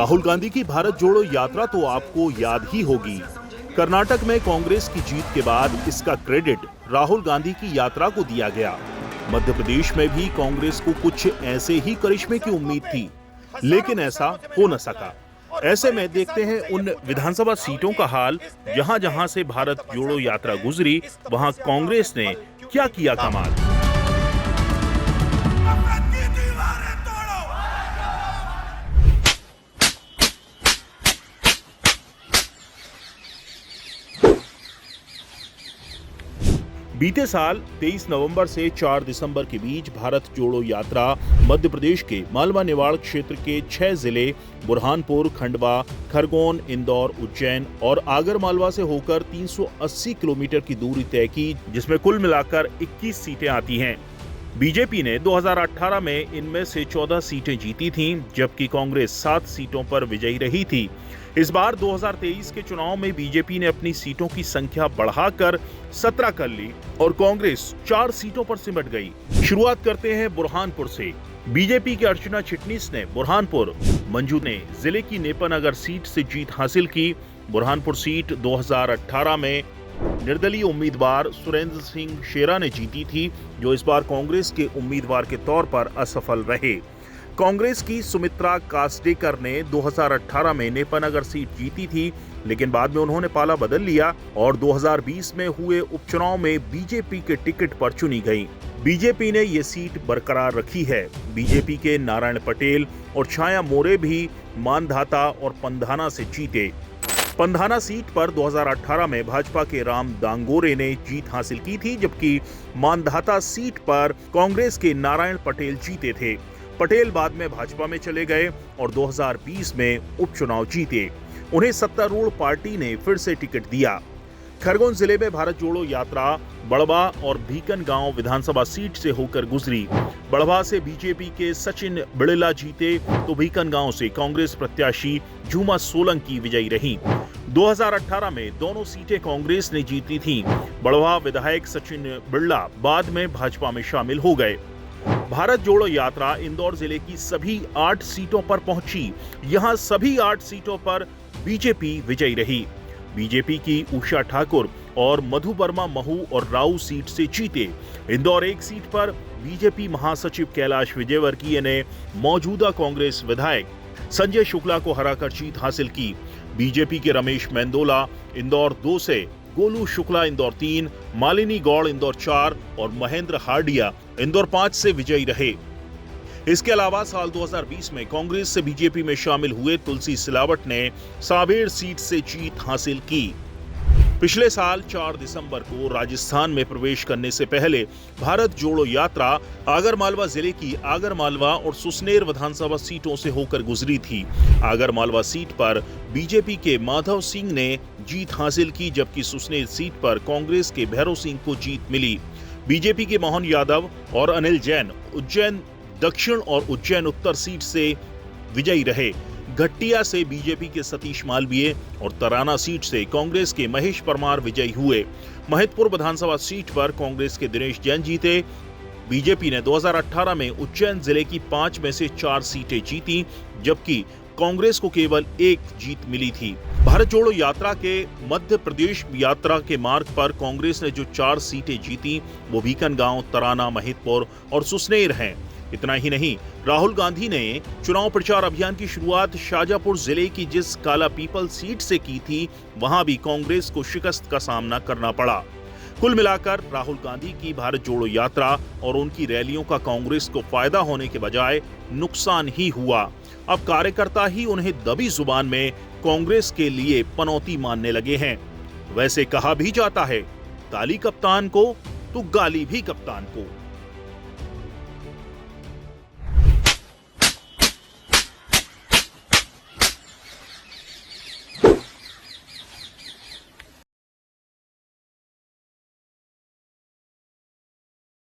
राहुल गांधी की भारत जोड़ो यात्रा तो आपको याद ही होगी। कर्नाटक में कांग्रेस की जीत के बाद इसका क्रेडिट राहुल गांधी की यात्रा को दिया गया। मध्य प्रदेश में भी कांग्रेस को कुछ ऐसे ही करिश्मे की उम्मीद थी, लेकिन ऐसा हो न सका। ऐसे में देखते हैं उन विधानसभा सीटों का हाल जहां जहां से भारत जोड़ो यात्रा गुजरी, वहां कांग्रेस ने क्या किया कमाल। बीते साल 23 नवंबर से 4 दिसंबर के बीच भारत जोड़ो यात्रा मध्य प्रदेश के मालवा निवाड़ क्षेत्र के 6 जिले बुरहानपुर, खंडवा, खरगोन, इंदौर, उज्जैन और आगर मालवा से होकर 380 किलोमीटर की दूरी तय की, जिसमें कुल मिलाकर 21 सीटें आती हैं। बीजेपी ने 2018 में इनमें से 14 सीटें जीती थीं, जबकि कांग्रेस 7 सीटों पर विजयी रही थी। इस बार 2023 के चुनाव में बीजेपी ने अपनी सीटों की संख्या बढ़ाकर 17 कर ली और कांग्रेस 4 सीटों पर सिमट गई। शुरुआत करते हैं बुरहानपुर से। बीजेपी के अर्चना चिटनीस ने बुरहानपुर, मंजू ने जिले की नेपानगर सीट से जीत हासिल की। बुरहानपुर सीट 2018 में निर्दलीय उम्मीदवार सुरेंद्र सिंह शेरा ने जीती थी, जो इस बार कांग्रेस के उम्मीदवार के तौर पर असफल रहे। कांग्रेस की सुमित्रा कास्डेकर ने 2018 में नेपानगर सीट जीती थी, लेकिन बाद में उन्होंने पाला बदल लिया और 2020 में हुए उपचुनाव में बीजेपी के टिकट पर चुनी गई। बीजेपी ने ये सीट बरकरार रखी है। बीजेपी के नारायण पटेल और छाया मोरे भी मानधाता और पंधाना से जीते। पंधाना सीट पर 2018 में भाजपा के राम दांगोरे ने जीत हासिल की थी, जबकि मानधाता सीट पर कांग्रेस के नारायण पटेल जीते थे। पटेल बाद में भाजपा में चले गए और 2020 में उपचुनाव जीते। उन्हें सत्तारूढ़ पार्टी ने फिर से टिकट दिया। खरगोन जिले में भारत जोड़ो यात्रा बड़वा और भीकनगांव विधानसभा सीट से होकर गुजरी। बड़वा से बीजेपी के सचिन बिड़ला जीते तो भीकनगांव से कांग्रेस प्रत्याशी झूमा सोलंकी विजयी रही। 2018 में दोनों सीटें कांग्रेस ने जीती थीं। बड़वा विधायक सचिन बिड़ला बाद में भाजपा में शामिल हो गए। भारत जोड़ो यात्रा इंदौर जिले की सभी 8 सीटों पर पहुंची। यहां सभी 8 सीटों पर बीजेपी विजयी रही। बीजेपी की उषा ठाकुर और मधु वर्मा महू और राऊ सीट से जीते। इंदौर 1 सीट पर बीजेपी महासचिव कैलाश विजयवर्गीय ने मौजूदा कांग्रेस विधायक संजय शुक्ला को हराकर जीत हासिल की। बीजेपी के रमेश मेंदोला इंदौर 2 से, गोलू शुक्ला इंदौर 3, मालिनी गौड़ इंदौर 4 और महेंद्र हार्डिया इंदौर 5 से विजयी रहे। इसके अलावा साल 2020 में कांग्रेस से बीजेपी में शामिल हुए तुलसी सिलावट ने सावेर सीट से जीत हासिल की। पिछले साल 4 दिसंबर को राजस्थान में प्रवेश करने से पहले भारत जोड़ो यात्रा आगरमालवा जिले की आगरमालवा और सुसनेर विधानसभा सीटों से होकर गुजरी थी। आगरमालवा सीट पर बीजेपी के माधव सिंह ने जीत हासिल की, जबकि सुसनेर सीट पर कांग्रेस के भैरव सिंह को जीत मिली। बीजेपी के मोहन यादव और अनिल जैन उज्जैन दक्षिण और उज्जैन उत्तर सीट से विजयी रहे। घट्टिया से बीजेपी के सतीश मालवीय और तराना सीट से कांग्रेस के महेश परमार विजयी हुए। महिदपुर विधानसभा सीट पर कांग्रेस के दिनेश जैन जीते। बीजेपी ने 2018 में उज्जैन जिले की 5 में से 4 सीटें जीती, जबकि कांग्रेस को केवल 1 जीत मिली थी। भारत जोड़ो यात्रा के मध्य प्रदेश यात्रा के मार्ग पर कांग्रेस ने जो 4 सीटें जीती, वो भीकनगांव, तराना, महिदपुर और सुसनेर हैं। इतना ही नहीं, राहुल गांधी ने चुनाव प्रचार अभियान की शुरुआत शाजापुर जिले की जिस काला पीपल सीट से की थी, वहां भी कांग्रेस को शिकस्त का सामना करना पड़ा। कुल मिलाकर राहुल गांधी की भारत जोड़ो यात्रा और उनकी रैलियों का कांग्रेस को फायदा होने के बजाय नुकसान ही हुआ। अब कार्यकर्ता ही उन्हें दबी जुबान में कांग्रेस के लिए पनौती मानने लगे हैं। वैसे कहा भी जाता है, ताली कप्तान को तो गाली भी कप्तान को।